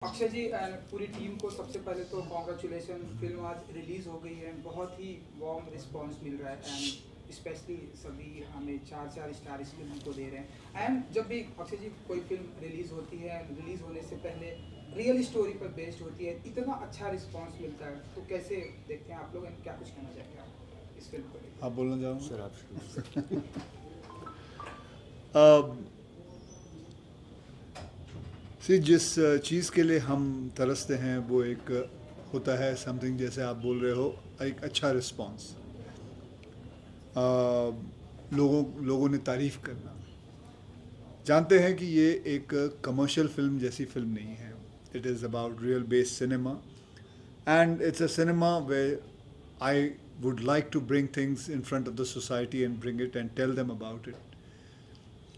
अक्षय जी and पूरी team को सबसे पहले तो कॉन्ग्रेचुलेशन। फिल्म आज रिलीज हो गई है, बहुत ही वार्म रिस्पांस मिल रहा है एंड स्पेशली सभी हमें 4 स्टार इस फिल्म को दे रहे हैं। एंड जब भी अक्षय जी कोई फिल्म रिलीज होती है, रिलीज होने से पहले रियल स्टोरी पर बेस्ड होती है, इतना अच्छा रिस्पांस मिलता है, तो कैसे देखते हैं आप लोग, क्या कुछ कहना चाहेंगे आप इस फिल्म को लेकर? आप बोलना चाहूँगा सर आप शुरू जिस चीज़ के लिए हम तरसते हैं वो एक होता है समथिंग, जैसे आप बोल रहे हो, एक अच्छा रिस्पांस, लोगों ने तारीफ़ करना। जानते हैं कि ये एक कमर्शियल फिल्म जैसी फिल्म नहीं है। It is about real based cinema and it's a cinema way I would like to bring things in front of the society and bring it and tell them about it.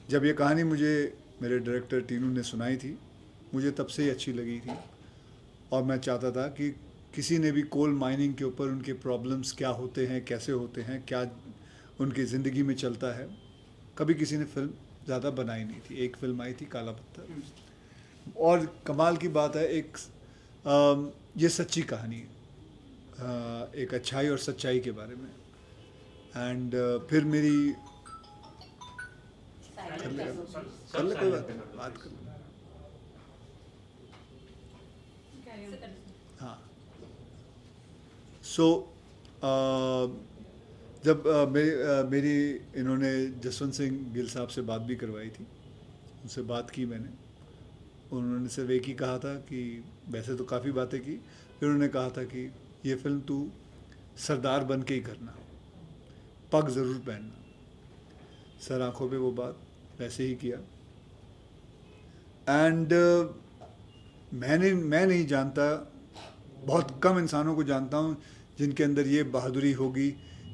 जब ये कहानी मुझे मेरे director Tinu ने सुनाई थी, मुझे तब से ही अच्छी लगी थी और मैं चाहता था कि किसी ने भी कोल माइनिंग के ऊपर उनके प्रॉब्लम्स क्या होते हैं, कैसे होते हैं, क्या उनकी ज़िंदगी में चलता है, कभी किसी ने फिल्म ज़्यादा बनाई नहीं थी। एक फिल्म आई थी काला पत्थर, और कमाल की बात है ये सच्ची कहानी है, एक अच्छाई और सच्चाई के बारे में। एंड फिर मेरी कर ले कोई बात कर ले। हाँ, सो जब मेरी इन्होंने जसवंत सिंह गिल साहब से बात भी करवाई थी, उनसे बात की मैंने। उन्होंने सिर्फ एक ही कहा था कि वैसे तो काफ़ी बातें की, फिर उन्होंने कहा था कि ये फिल्म तू सरदार बन के ही करना, पग ज़रूर पहनना। सर आंखों पे वो बात वैसे ही किया। एंड मैं नहीं जानता, बहुत कम इंसानों को जानता हूँ जिनके अंदर ये बहादुरी होगी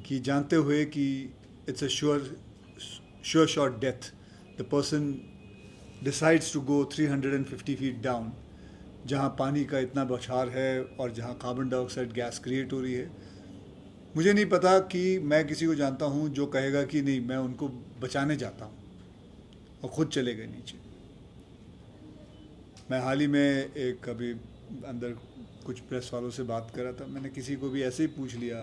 कि जानते हुए कि it's a sure shot death, the person decides to go 350 feet down, जहाँ पानी का इतना बौछार है और जहाँ कार्बन डाइऑक्साइड गैस क्रिएट हो रही है। मुझे नहीं पता कि मैं किसी को जानता हूँ जो कहेगा कि नहीं मैं उनको बचाने जाता हूँ, और ख़ुद चले गए नीचे। मैं हाल ही में एक अभी अंदर कुछ प्रेस वालों से बात कर रहा था, मैंने किसी को भी ऐसे ही पूछ लिया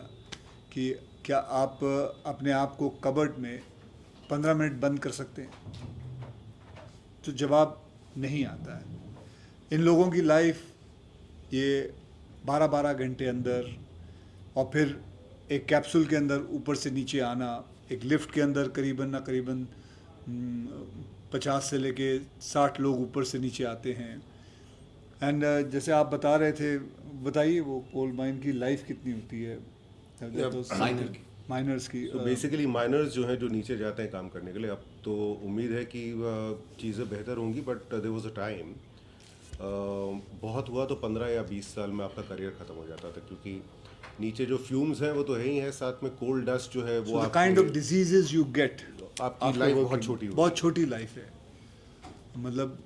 कि क्या आप अपने आप को कबर्ड में 15 मिनट बंद कर सकते हैं, तो जवाब नहीं आता है। इन लोगों की लाइफ ये 12-12 घंटे अंदर, और फिर एक कैप्सूल के अंदर ऊपर से नीचे आना, एक लिफ्ट के अंदर करीबन 50 से लेके 60 लोग ऊपर से नीचे आते हैं। एंड जैसे आप बता रहे थे, बताइए वो कोल माइन की लाइफ कितनी होती है, माइनर्स की। तो बेसिकली माइनर्स जो हैं, जो नीचे जाते हैं काम करने के लिए, अब तो उम्मीद है कि चीज़ें बेहतर होंगी, but there was a time, बहुत हुआ तो 15 या 20 साल में आपका करियर ख़त्म हो जाता था, क्योंकि नीचे जो फ्यूम्स हैं वो तो है ही है, साथ में कोल डस्ट जो है वो kind of diseases you get, आपकी लाइफ बहुत छोटी लाइफ है। मतलब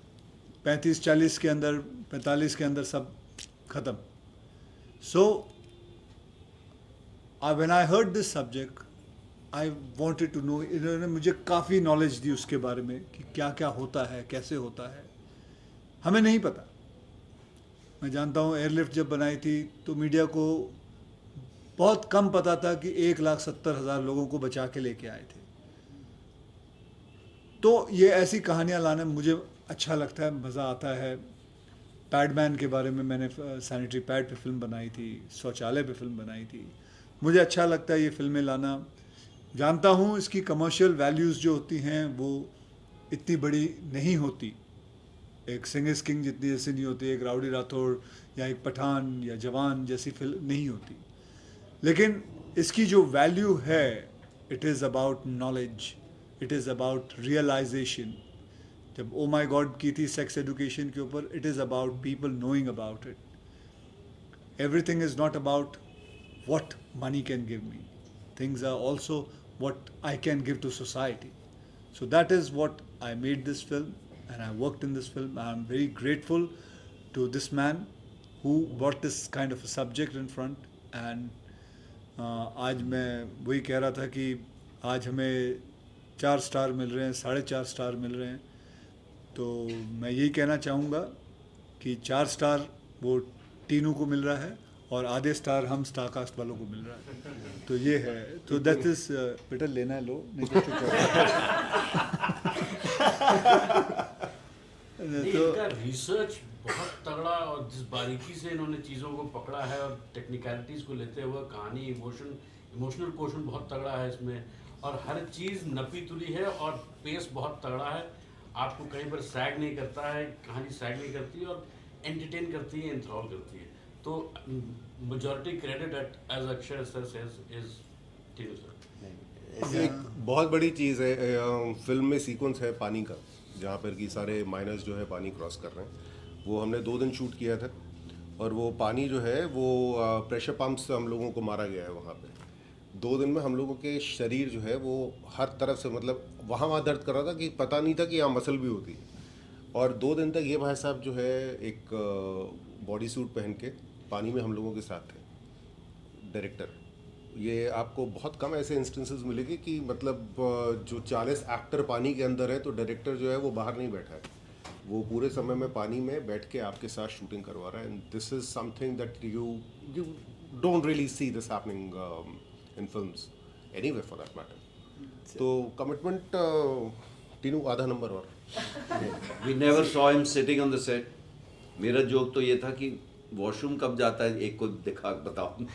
35-40 के अंदर, 45 के अंदर सब ख़त्म। So when I heard this subject I wanted to know. इन्होंने मुझे काफ़ी नॉलेज दी उसके बारे में कि क्या क्या होता है, कैसे होता है, हमें नहीं पता। मैं जानता हूँ एयरलिफ्ट जब बनाई थी तो मीडिया को बहुत कम पता था कि 1,70,000 लोगों को बचा के लेके आए थे। तो ये ऐसी कहानियाँ लाने मुझे अच्छा लगता है, मज़ा आता है। पैडमैन के बारे में मैंने सैनिटरी पैड पे फिल्म बनाई थी, शौचालय पे फिल्म बनाई थी। मुझे अच्छा लगता है ये फिल्में लाना। जानता हूँ इसकी कमर्शियल वैल्यूज़ जो होती हैं वो इतनी बड़ी नहीं होती, एक सिंगर्स किंग जितनी जैसी नहीं होती, एक राउडी राठौड़ या एक पठान या जवान जैसी फिल्म नहीं होती। लेकिन इसकी जो वैल्यू है, it is about knowledge, it is about realisation. जब ओ माई गॉड की थी सेक्स एजुकेशन के ऊपर, it is about people knowing about it. Everything is not about what money can give me. Things are also what I can give to society. So that is what I made this film, and I worked in this film. I am very grateful to this man who brought this kind of a subject in front. And आज मैं वही कह रहा था कि आज हमें 4 star मिल रहे हैं, 4.5 स्टार मिल रहे हैं। तो मैं यही कहना चाहूँगा कि 4 स्टार वो टीनू को मिल रहा है और आधे स्टार हम स्टार कास्ट वालों को मिल रहा है, तो ये है। तो दैट इज बेटा लेना है लो, नहीं तो चुप रहो। तो इनका रिसर्च बहुत तगड़ा और जिस बारीकी से इन्होंने चीज़ों को पकड़ा है और टेक्निकलिटीज़ को लेते हुए कहानी इमोशनल क्वेश्चन बहुत तगड़ा है इसमें, और हर चीज़ नपी तुली है और पेस बहुत तगड़ा है। आपको कहीं पर सैग नहीं करता है, कहानी सैग नहीं करती और एंटरटेन करती है, इंथ्रॉल करती है। तो majority credit as Akshay sir says is Tinu sir. एक बहुत बड़ी चीज़ है फिल्म में सीक्वेंस है पानी का, जहाँ पर कि सारे माइनर्स जो है पानी क्रॉस कर रहे हैं। वो हमने 2 दिन शूट किया था और वो पानी जो है वो प्रेशर पंप से हम लोगों को मारा गया है वहाँ पे। 2 दिन में हम लोगों के शरीर जो है वो हर तरफ से मतलब वहाँ दर्द कर रहा था कि पता नहीं था कि यहाँ मसल भी होती है। और 2 दिन तक ये भाई साहब जो है एक बॉडी सूट पहन के पानी में हम लोगों के साथ थे, डायरेक्टर। ये आपको बहुत कम ऐसे इंस्टेंसेस मिलेंगे कि मतलब जो 40 एक्टर पानी के अंदर है तो डायरेक्टर जो है वो बाहर नहीं बैठा है, वो पूरे समय में पानी में बैठ के आपके साथ शूटिंग करवा रहा है। And this is something that you don't really see this happening in films anyway for that matter. तो कमिटमेंट तीनों आधा नंबर और We never saw him sitting on the set. मेरा जोक तो ये था कि वॉशरूम कब जाता है एक को दिखा बताओ।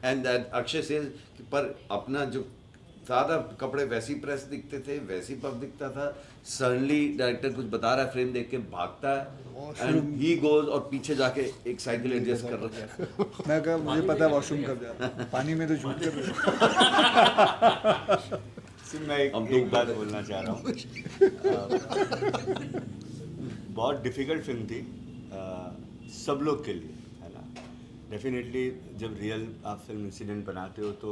एंड दैट अक्षय से पर अपना जो ज़्यादा कपड़े वैसी प्रेस दिखते थे, वैसी पब दिखता था। सडनली डायरेक्टर कुछ बता रहा है, फ्रेम देख के भागता है एंड ही गोज और पीछे जाके एक साइकिल एडजस्ट कर रहा है। मैं कहा मुझे पता है वॉशरूम कब जाता है, पानी में तो झूठ कर रहे हो। मैं एक बात बोलना चाह रहा हूँ। बहुत डिफ़िकल्ट फिल्म थी सब लोग के लिए, है ना। डेफिनेटली जब रियल आप फिल्म इंसिडेंट बनाते हो तो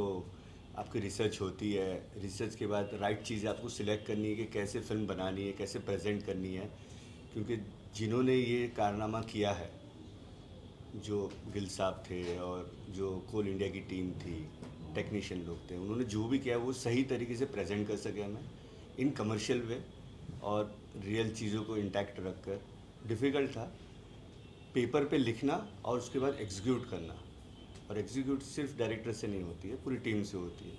आपकी रिसर्च होती है, रिसर्च के बाद राइट चीज़ें आपको सिलेक्ट करनी है कि कैसे फिल्म बनानी है, कैसे प्रेजेंट करनी है। क्योंकि जिन्होंने ये कारनामा किया है, जो गिल साहब थे और जो कोल इंडिया की टीम थी, टेक्नीशियन लोग थे, उन्होंने जो भी किया वो सही तरीके से प्रेजेंट कर सके हमें इन कमर्शियल वे और रियल चीज़ों को इंटैक्ट रख कर। डिफ़िकल्ट था पेपर पे लिखना और उसके बाद एग्जीक्यूट करना, और एग्जीक्यूट सिर्फ डायरेक्टर से नहीं होती है, पूरी टीम से होती है।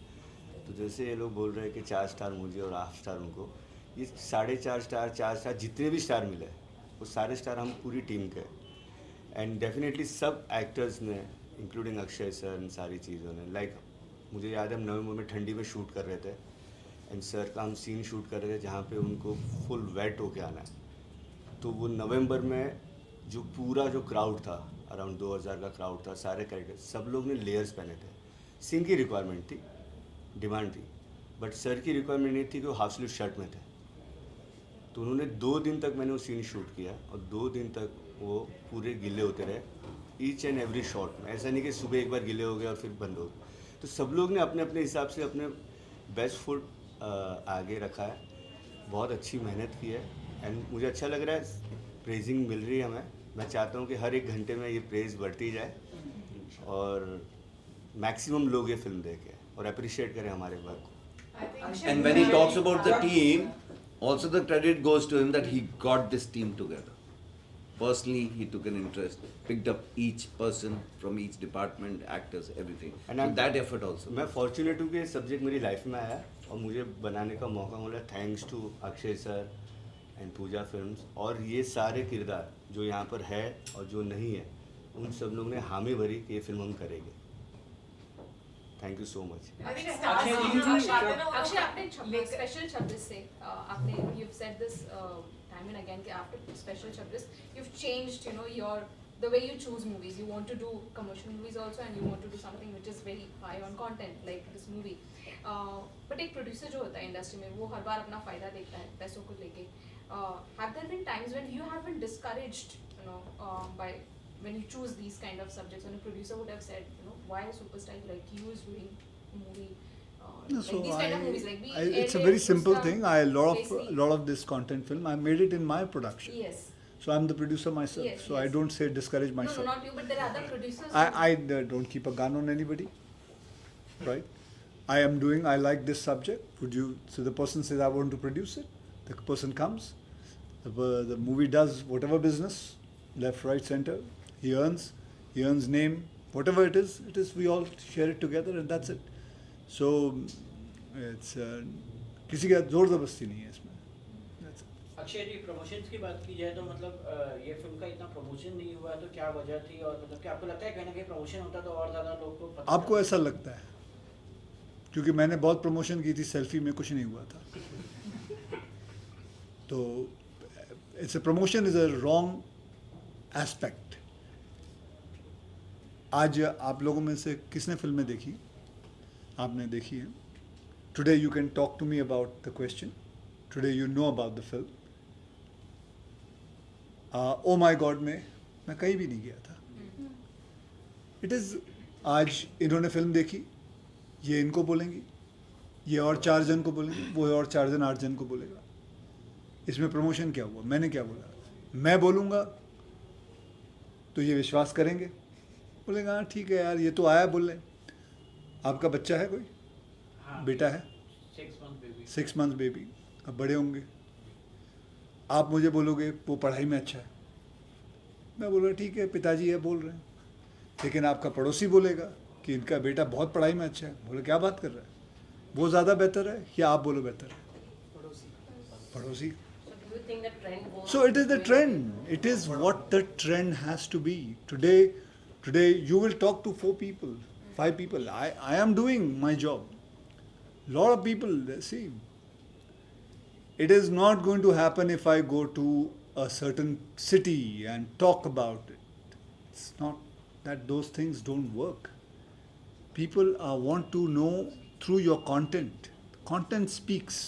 तो जैसे ये लोग बोल रहे हैं कि 4 स्टार मुझे और 8 स्टार उनको, ये 4.5 स्टार 4 स्टार जितने भी स्टार मिले वो सारे स्टार हम पूरी टीम के। एंड डेफिनेटली सब एक्टर्स ने इंक्लूडिंग अक्षय सर इन सारी चीज़ों ने, लाइक मुझे याद है हम नवंबर में ठंडी में शूट कर रहे थे एंड सर का हम सीन शूट कर रहे थे जहाँ पे उनको फुल वेट होके आना है। तो वो नवंबर में जो पूरा जो क्राउड था, अराउंड 2000 का क्राउड था, सारे कैरेक्टर सब लोग ने लेयर्स पहने थे। सीन की रिक्वायरमेंट थी, डिमांड थी, बट सर की रिक्वायरमेंट नहीं थी कि वो हाफ स्लीव शर्ट में थे। तो उन्होंने 2 दिन तक मैंने वो सीन शूट किया और 2 दिन तक वो पूरे गिले होते रहे ईच एंड एवरी शॉट में। ऐसा नहीं कि सुबह एक बार गिले हो गए और फिर बंद हो गए। तो सब लोग ने अपने अपने हिसाब से अपने बेस्ट फुट आगे रखा है, बहुत अच्छी मेहनत की है एंड मुझे अच्छा लग रहा है, प्रेजिंग मिल रही है हमें। मैं चाहता हूँ कि हर एक घंटे में ये प्रेज बढ़ती जाए और मैक्सिमम लोग ये फिल्म देखें और अप्रिशिएट करें हमारे वर्क को। And when he talks about the team, also the credit goes to him that he got this team together. Personally, he took an interest, picked up each person from each department, actors, everything. And So that effort also. मैं fortunate हूँ कि ये subject मेरी life में आया और मुझे बनाने का मौका मिला, thanks to Akshay sir and Pooja films. और ये सारे किरदार जो यहाँ पर है और जो नहीं है, उन सब लोग ने हामी भरी कि ये फिल्म हम करेंगे। Thank you so much. Akshay आपने स्पेशल 26 से आपने you've said this time and again कि after special 26 you've changed your the way you choose movies. You want to do commercial movies also and you want to do something which is very high on content like this movie. But एक producer जो होता है industry में वो हर बार अपना फायदा देखता है पैसों को लेके. Have there been times when you have been discouraged by when you choose these kind of subjects, when a producer would have said, why a superstar like you is doing a movie, So like these kind of movies, like it's a very simple thing. I lot of this content film. I made it in my production. Yes. So I'm the producer myself. Yes, so I yes. don't say discourage No, myself. not you, but there are other producers. I don't keep a gun on anybody, right? I am doing. I like this subject. Would you? So the person says I want to produce it. The person comes. The movie does whatever business left, right, center. He earns name, whatever it is, we all share it together and that's it. So it's किसी का जोर जबरदस्ती नहीं है इसमें. That's it. Akshay ji, promotions की बात की जाए तो मतलब ये फिल्म का इतना प्रमोशन नहीं हुआ तो क्या वजह थी, और मतलब क्या आपको लगता है कहीं ना कहीं प्रमोशन होता तो और ज़्यादा लोग को पता आपको ऐसा लगता है? क्योंकि मैंने बहुत प्रमोशन की थी, सेल्फी में कुछ नहीं हुआ था. तो it's a promotion is a wrong aspect. आज आप लोगों में से किसने फिल्में देखी? आपने देखी है. Today you can talk to me about the question. Today you know about the film. Oh my god में मैं कहीं भी नहीं गया था. इट इज़, आज इन्होंने फिल्म देखी, ये इनको बोलेंगी, ये और 4 जन को बोलेंगे, वो और 4 जन 8 जन को बोलेगा. इसमें प्रमोशन क्या हुआ? मैंने क्या बोला? मैं बोलूँगा तो ये विश्वास करेंगे, बोलेगा हाँ ठीक है यार, ये तो आया बोल रहे. आपका बच्चा है कोई? हाँ, बेटा है? 6 मंथ बेबी. अब बड़े होंगे. आप मुझे बोलोगे वो पढ़ाई में अच्छा है, मैं बोलूँगा ठीक है पिताजी है बोल रहे हैं. लेकिन आपका पड़ोसी बोलेगा कि इनका बेटा बहुत पढ़ाई में अच्छा है, बोले क्या बात कर रहा है, वो ज़्यादा बेहतर है या आप बोलो बेहतर है? पड़ोसी. So it is the trend. It is what the trend has to be. Today you will talk to 4 people, 5 people. I am doing my job. Lot of people, see, it is not going to happen if I go to a certain city and talk about it. It's not that those things don't work. People want to know through your content. Content speaks.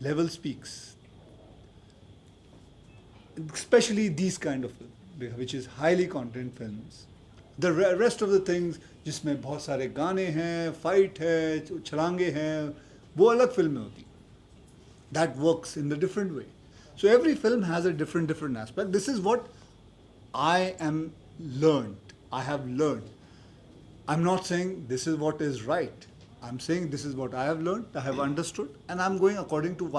Level speaks. Especially these kind of films, which is highly content films. The rest of the things जिसमें बहुत सारे गाने हैं, fight है, छलांगे हैं, वो अलग फिल्में होती. That works in the different way. So every film has a different aspect. This is what I am learned. I have learned. I'm not saying this is what is right. I'm saying this is what I have learned, I have understood, and I'm going according to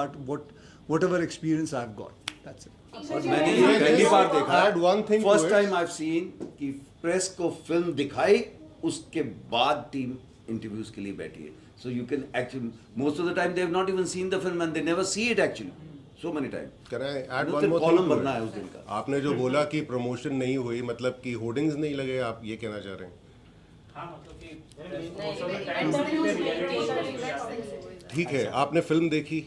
whatever experience I've got. That's it. और मैंने ये पहली बार देखा. Add one thing to First it. time I've seen कि press को film दिखाई, उसके बाद टीम इंटरव्यूज के लिए बैठी है. So you can actually, most of the time they have not even seen the film and they never see it actually. So many times. Can I add तो one फिर more column thing to भरना it? है उस दिन का. आपने जो बोला कि प्रमोशन नहीं हुई, मतलब कि होर्डिंग्स नहीं लगे, आप ये कहना चाह रहे हैं? हाँ मतलब कि ठीक है, आपने फिल्म देखी.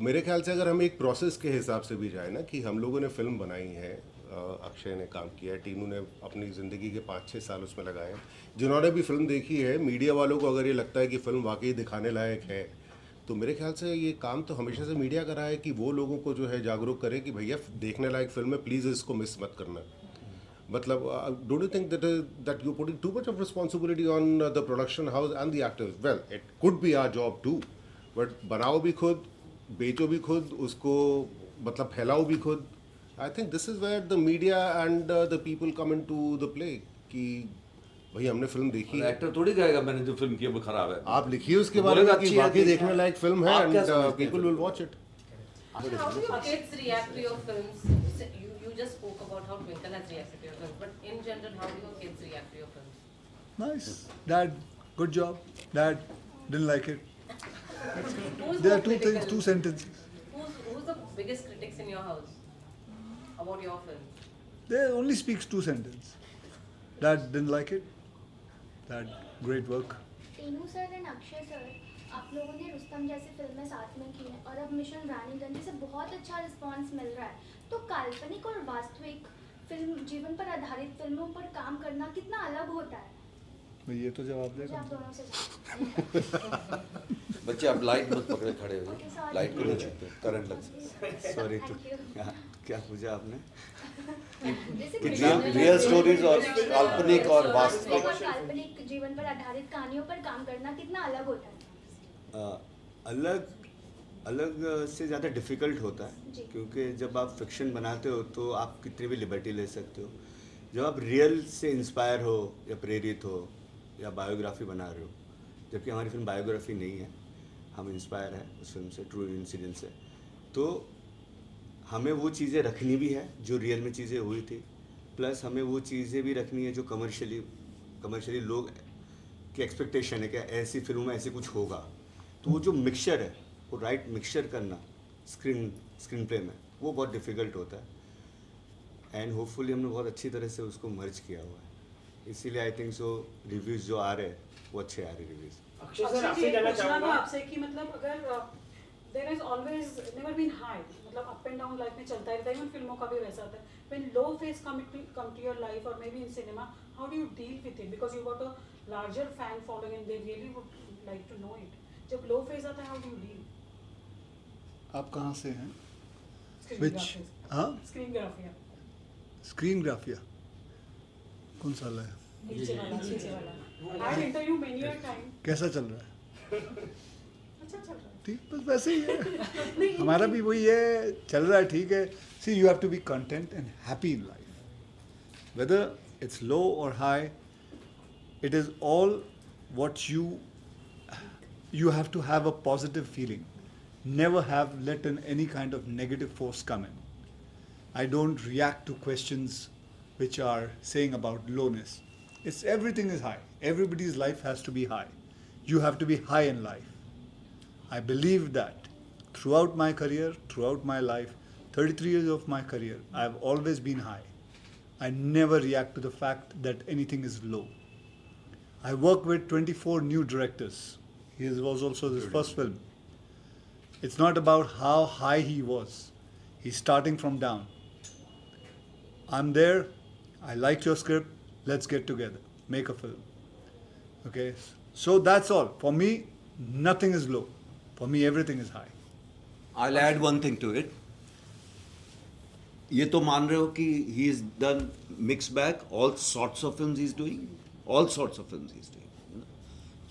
मेरे ख्याल से अगर हम एक प्रोसेस के हिसाब से भी जाए ना, कि हम लोगों ने फिल्म बनाई है, अक्षय ने काम किया है, टीनू ने अपनी ज़िंदगी के 5-6 साल उसमें लगाए हैं. जिन्होंने भी फिल्म देखी है, मीडिया वालों को अगर ये लगता है कि फ़िल्म वाकई दिखाने लायक है, तो मेरे ख्याल से ये काम तो हमेशा से मीडिया का रहा है कि वो लोगों को जो है जागरूक करे कि भैया देखने लायक फिल्म है, प्लीज़ इसको मिस मत करना. मतलब don't you think that you putting too much of responsibility on the production house and the actors? Well, it could be our job too, but बनाओ भी खुद, बेचो भी खुद, उसको मतलब फैलाओ भी खुद. I think this is where the media and the people come in to the play कि भाई हमने फिल्म देखी है. एक्टर थोड़ी कहेगा मैंने जो फिल्म की है वो खराब है. आप लिखिए उसके बारे में कि वाकई देखने लायक फिल्म है, आप क्या एंड समझते हैं people will watch it. How do your kids react to your films? You just spoke about how Twinkle has reacted to your films, but in general, how do your kids react to your films? Nice. Dad, good job. Dad, didn't like it. Who's There more are 2 things, critical? 2 sentences. Who's the biggest critics in your house about your films? There only speaks 2 sentences. Dad didn't like it. Dad, great work. Tinu sir and Akshay sir, आप लोगों ने रुस्तम जैसी फिल्में साथ में की हैं और अब मिशन रानीगंज से बहुत अच्छा रिस्पांस मिल रहा है. तो काल्पनिक और वास्तविक फिल्म, जीवन पर आधारित फिल्मों पर काम करना कितना अलग होता है? भाई ये तो जवाब मुझे देगा. आप दोनों से बच्चे आप लाइट मत पकड़े खड़े हो, Okay, sorry. लाइट को नहीं छूते, करंट लग सकता है. सॉरी तो Thank you. क्या पूछा आपने? जैसे कितना कृष्ण रियल जी- स्टोरीज और काल्पनिक और वास्तविक. और काल्पनिक जीवन पर आधारित कहानियों पर काम करना कितना अलग होता है? अलग से ज़्यादा डिफ़िकल्ट होता है, जी। क्योंकि जब आप फिक्शन बनाते हो तो आप कितनी भी लिबर्टी ले सकते हो. जब आप रियल से इंस्पायर हो या प्रेरित हो या बायोग्राफी बना रहे हो, जबकि हमारी फिल्म बायोग्राफी नहीं है, हम इंस्पायर हैं उस फिल्म से, ट्रू इंसिडेंट से, तो हमें वो चीज़ें रखनी भी है जो रियल में चीज़ें हुई थी, प्लस हमें वो चीज़ें भी रखनी है जो कमर्शियली लोग की एक्सपेक्टेशन है कि ऐसी फिल्म में ऐसे कुछ होगा। तो वो जो मिक्सचर है, वो राइट मिक्सचर करना स्क्रीन प्ले में, वो बहुत डिफ़िकल्ट होता है। एंड होपफुली हमने बहुत अच्छी तरह से उसको मर्ज किया हुआ है, इसीलिए आई थिंक सो रिव्यूज़ जो आ रहे हैं वो अच्छे आ रहे रिव्यूज़। अक्षय सर आपसे जानना चाहूँगा आपसे कि मतलब अगर there is always never been high, मतलब अप एंड डाउन लाइफ में चलता रहता है, इवन फिल्मों का भी वैसा होता है। When low phase come to your life और maybe in cinema, how do you deal with it, because you got a larger fan following and they really would like to know it. जब low phase आता है, how do you deal? आप कहाँ से हैं? Screen हाँ, ग्राफिया screen ग्राफिया कौन सा है? नीचे वाला। I interview many a time. कैसा चल रहा है? अच्छा चल रहा है। ठीक, बस वैसे ही है। हमारा भी वही है, चल रहा है, ठीक है। See, you have to be content and happy in life, whether it's low और high, it is all what you have to have a positive feeling. Never have let in any kind of negative force come in. I don't react to questions which are saying about lowness. It's everything is high. Everybody's life has to be high. You have to be high in life. I believe that throughout my career, throughout my life, 33 years of my career, I have always been high. I never react to the fact that anything is low. I work with 24 new directors. His was also his first film. It's not about how high he was. He's starting from down. I'm there. I liked your script. Let's get together. Make a film. Okay? So that's all. For me, nothing is low. For me, everything is high. I'll add one thing to it. ये तो मान रहे हो कि he is done mixed bag, all sorts of films he's doing, all sorts of films he's doing.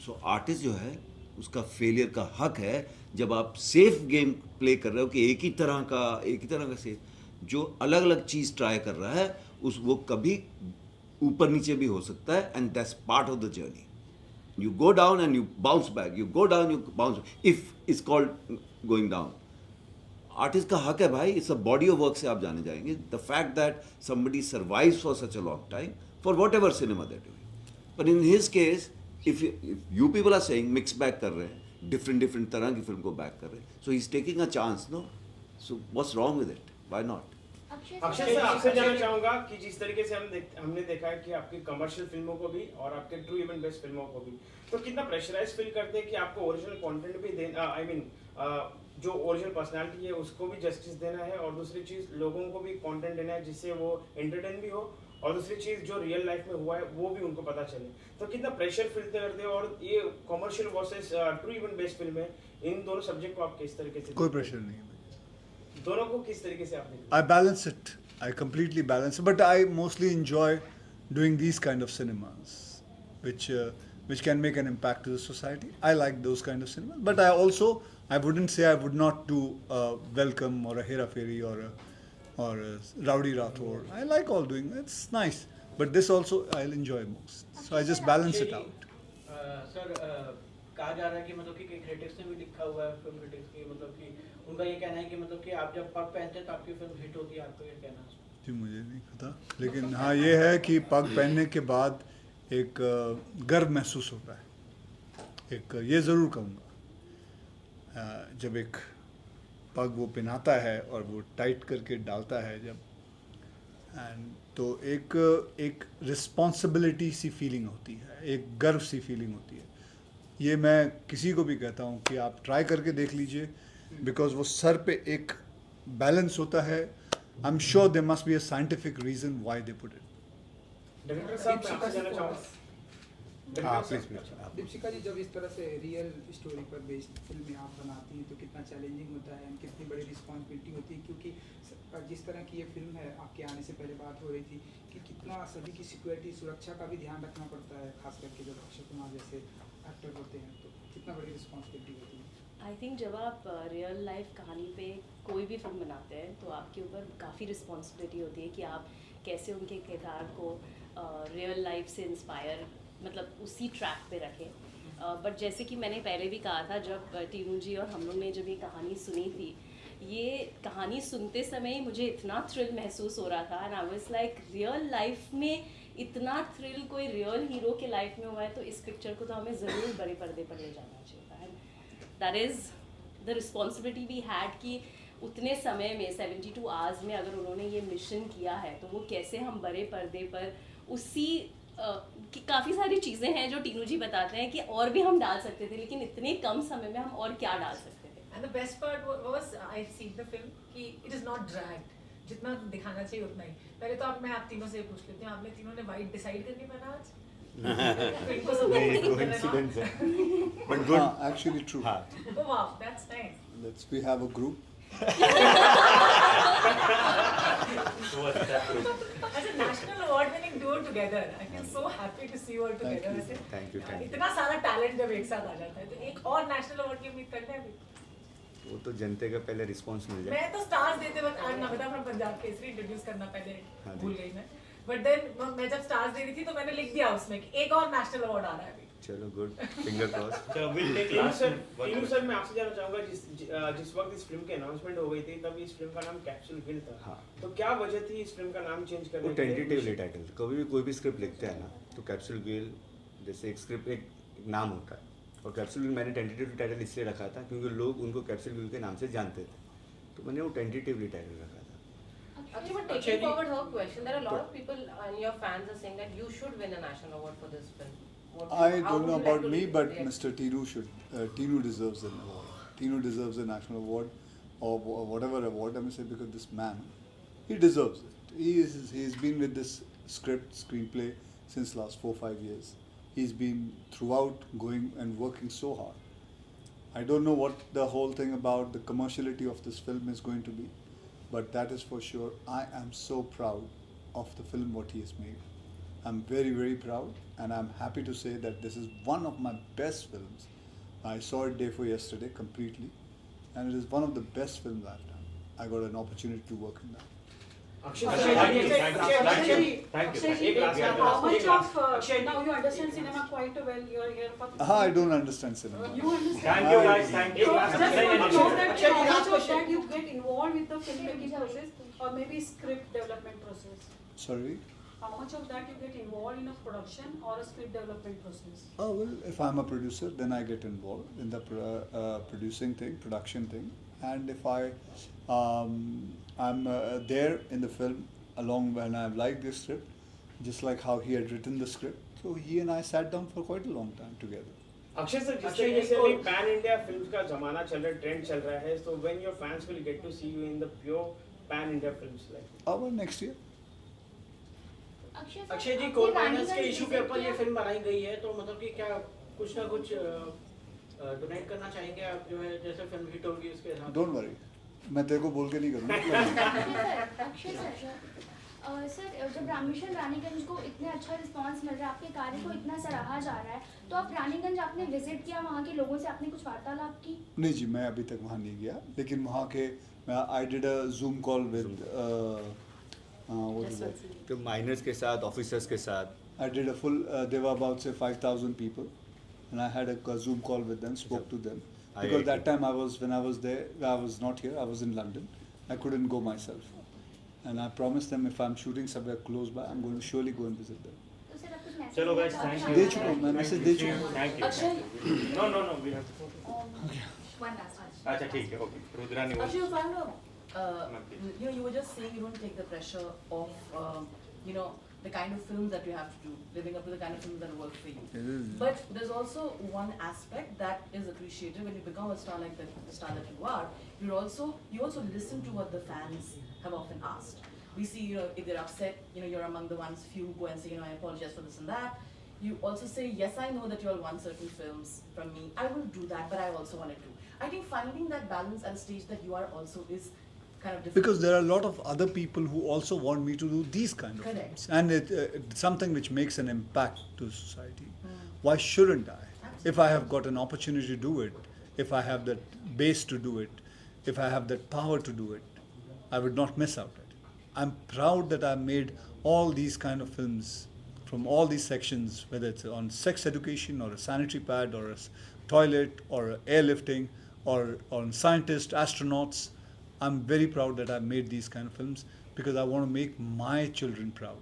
So artist जो है उसका failure का हक है जब आप सेफ गेम प्ले कर रहे हो कि एक ही तरह का सेफ, जो अलग अलग चीज़ ट्राई कर रहा है उस वो कभी ऊपर नीचे भी हो सकता है, and that's part of the journey. You go down and you bounce back. You go down, you bounce. If it's called going down. Artist का हक है भाई, it's a body of work से आप जाने जाएंगे. The fact that somebody survives for such a long time for whatever cinema they're doing. But in his case, if you people are saying mix back कर रहे हैं, different तरह की film को बैक कर रहे हैं, so he's taking a chance, no? So what's wrong with it? Why not? Akshay sir आपसे जानना चाहूंगा कि जिस तरीके से हमने देखा है कि आपकी कमर्शियल फिल्मों को भी और आपके ट्रू इवेंट बेस्ड फिल्मों को भी, तो कितना प्रेशराइज फील करते हैं कि आपको ओरिजिनल कंटेंट भी देना, आई मीन जो ओरिजिनल पर्सनालिटी है उसको भी जस्टिस देना है, और दूसरी चीज लोगों को भी कंटेंट देना है जिससे वो एंटरटेन भी हो, और दूसरी चीज जो रियल लाइफ में हुआ है वो भी उनको पता चले. तो कितना प्रेशर फील करते हैं, और ये commercial versus true event based film है, इन दोनों सब्जेक्ट को आप किस तरीके से? कोई प्रेशर नहीं है. दोनों को किस तरीके से आपने? I balance it. I completely balance it. But I mostly enjoy doing these kind of cinemas, which can make an impact to the society. I like those kind of cinemas. But I wouldn't say I would not do a Welcome or a Hera Fairy or a Rowdy Rathore. I like all doing. It's nice. But this also I'll enjoy most. So I just balance it out. Sir कहा जा रहा है कि मतलब कि critics ने भी लिखा हुआ है, फिल्म क्रिटिक्स की, मतलब कि उनका ये कहना है कि मतलब कि आप जब पग पहनते हैं तो आपकी फिल्म हिट होती है. आपको ये कहना है? जी मुझे नहीं पता, लेकिन हाँ ये है कि पग पहनने के बाद एक गर्व महसूस होता है. एक ये ज़रूर कहूँगा, जब एक पग वो पहनाता है और वो टाइट करके डालता है जब, एंड तो एक रिस्पॉन्सिबिलिटी सी फीलिंग होती है, एक गर्व सी फीलिंग होती है. ये मैं किसी को भी कहता हूँ कि आप ट्राई करके देख लीजिए, बिकॉज वो सर पे एक बैलेंस होता है. I am sure there must be a scientific reason why they put it. Director साहब मैं आपसे जानना चाहूँगा. दीपिका जी, जब इस तरह से रियल स्टोरी पर बेस्ड फिल्में आप बनाती हैं तो कितना चैलेंजिंग होता है, कितनी बड़ी रिस्पॉन्सिबिलिटी होती है, क्योंकि जिस तरह की ये फिल्म है, आपके आने से पहले बात हो रही थी कि कितना सभी की सिक्योरिटी, सुरक्षा का भी ध्यान रखना पड़ता है, खास करके जब अक्षय कुमार जैसे एक्टर होते हैं, तो कितना बड़ी रिस्पॉन्सिबिलिटी होती है. आई थिंक जब आप रियल लाइफ कहानी पे कोई भी फिल्म बनाते हैं तो आपके ऊपर काफ़ी रिस्पॉन्सिबिलिटी होती है कि आप कैसे उनके किरदार को रियल लाइफ से इंस्पायर, मतलब उसी ट्रैक पे रखें. बट जैसे कि मैंने पहले भी कहा था, जब टीनू जी और हम लोग ने जब ये कहानी सुनी थी ये कहानी सुनते समय ही मुझे इतना थ्रिल महसूस हो रहा था and I was like real life में इतना थ्रिल कोई रियल हीरो के लाइफ में हुआ है तो इस पिक्चर को तो हमें ज़रूर बड़े पर्दे पर ले जाना चाहिए and that is the responsibility we had कि उतने समय में 72 आवर्स में अगर उन्होंने ये मिशन किया है तो वो कैसे हम बड़े पर्दे पर उसी काफ़ी सारी चीज़ें हैं जो टीनू जी बताते हैं कि और भी हम डाल सकते थे लेकिन इतने कम समय में हम और क्या डाल सकते थे. And the best part was I've seen the film कि it is not dragged. जितना दिखाना चाहिए उतना ही. पहले तो मैं आप तीनों से पूछ लेती हूँ. आपने तीनों ने white decide करके पहना आज? Coincidence है. But good. Actually true. Oh wow, that's nice. We have a group. As a national award winning duo together, I feel so happy to see you all together. ऐसे Thank you. इतना सारा talent जब एक साथ आ जाता है तो एक और national award की उम्मीद करते हैं अभी. वो तो जनता का पहले रिस्पांस मिल जाए. मैं तो स्टार्स देते वक्त आज नमिता फ्रॉम पंजाब केसरी इंट्रोड्यूस करना पहले हाँ जी. भूल गई मैं. बट देन मैं जब स्टार्स दे रही थी तो मैंने लिख दिया उसमें कि एक और नेशनल अवार्ड आ रहा है अभी. चलो गुड. Finger cross. चलो विल टेक लास्ट सर मैं आपसे जानना चाहूंगा जिस वक्त इस फिल्म की अनाउंसमेंट हो गई थी तब इस फिल्म का नाम कैप्सूल हिल था. हाँ. तो क्या वजह थी इस फिल्म का नाम चेंज करने वो की? Tentatively title. कभी भी कोई भी स्क्रिप्ट लिखते हैं ना तो कैप्सूल गिल जैसे एक स्क्रिप्ट एक नाम होता है और कैप्सूल गिल मैंने टेंटेटिवली टाइटल इसलिए रखा था क्योंकि लोग उनको कैप्सूल गिल के नाम से जानते थे तो मैंने वो टेंटेटिवली टाइटल रखा था. Actually, but taking forward her question, there are a lot of people and your fans are saying that you should win a national award for this film. I don't know about me, but Mr. Tinu should. Tinu deserves an award. Tinu deserves a national award or whatever award I may say because this man, he deserves it. He's been with this screenplay since last 4-5 years. He's been throughout going and working so hard. I don't know what the whole thing about the commerciality of this film is going to be, but that is for sure. I am so proud of the film what he has made. I'm very, very proud, and I'm happy to say that this is one of my best films. I saw it day for yesterday completely, and it is one of the best films I've done. I got an opportunity to work in that. How much of now you understand cinema quite well. You are here for. I don't understand cinema. You understand. Thank you guys. Thank you. Just want to know that how much of that you get involved with the filmmaking process or maybe script development process. Sorry. How much of that you get involved in a production or a script development process? Oh well, if I'm a producer, then I get involved in the producing thing, production thing, and if I'm there in the film along when I liked the script, just like how he had written the script. So he and I sat down for quite a long time together. Akshay sir जिस तरीके से अभी pan India films का जमाना चल रहा है trend चल रहा है so when your fans will get to see you in the pure pan India films like Our next year. Akshay ji coal miners के इशू के ऊपर ये फिल्म बनाई गई है तो मतलब कि क्या कुछ ना कुछ डोनेट करना चाहेंगे आप जो है जैसे फिल्म हिट होगी उसके हिसाब से. Don't worry. मैं तेरे को बोल के नहीं करूँगा. अक्षय सर जब रामेश्वर रानीगंज को इतने अच्छा रिस्पांस मिल रहा है आपके कार्य को इतना सराहा जा रहा है तो आप रानीगंज आपने विजिट किया वहाँ के लोगों से आपने कुछ वार्तालाप की? नहीं जी मैं अभी तक वहाँ नहीं गया लेकिन वहाँ के I did a Zoom call with तो माइनर्स के साथ ऑफिसर्स के साथ. I did a full they were about say 5,000 people and I had a Zoom call with them, spoke to them because that time when I was there I was not here, I was in London. I couldn't go myself and I promised them if I'm shooting somewhere close by I'm going to surely go and visit them. चलो guys thank you. दे चुका हूँ मैं message दे चुका हूँ. Thank you. No we have to. One last one. अच्छा ठीक है okay. Rudrani Actually, you found out, you were just saying you don't take the pressure of, the kind of films that you have to do, living up to the kind of films that work for you. But there's also one aspect that is appreciated when you become a star like the star that you are. You also listen to what the fans have often asked. We see, if they're upset, you're among the ones few who go and say, I apologize for this and that. You also say, yes, I know that you all want certain films from me. I will do that, but I also want to do. I think finding that balance at a stage that you are also is kind of difficult. Because there are a lot of other people who also want me to do these kind of Correct. films and it's something which makes an impact to society. Why shouldn't I? If I have got an opportunity to do it, if I have that base to do it, if I have that power to do it, I would not miss out it. I'm proud that I made all these kind of films from all these sections, whether it's on sex education or a sanitary pad or a toilet or airlifting or on scientists, astronauts. I'm very proud that I made these kind of films because I want to make my children proud.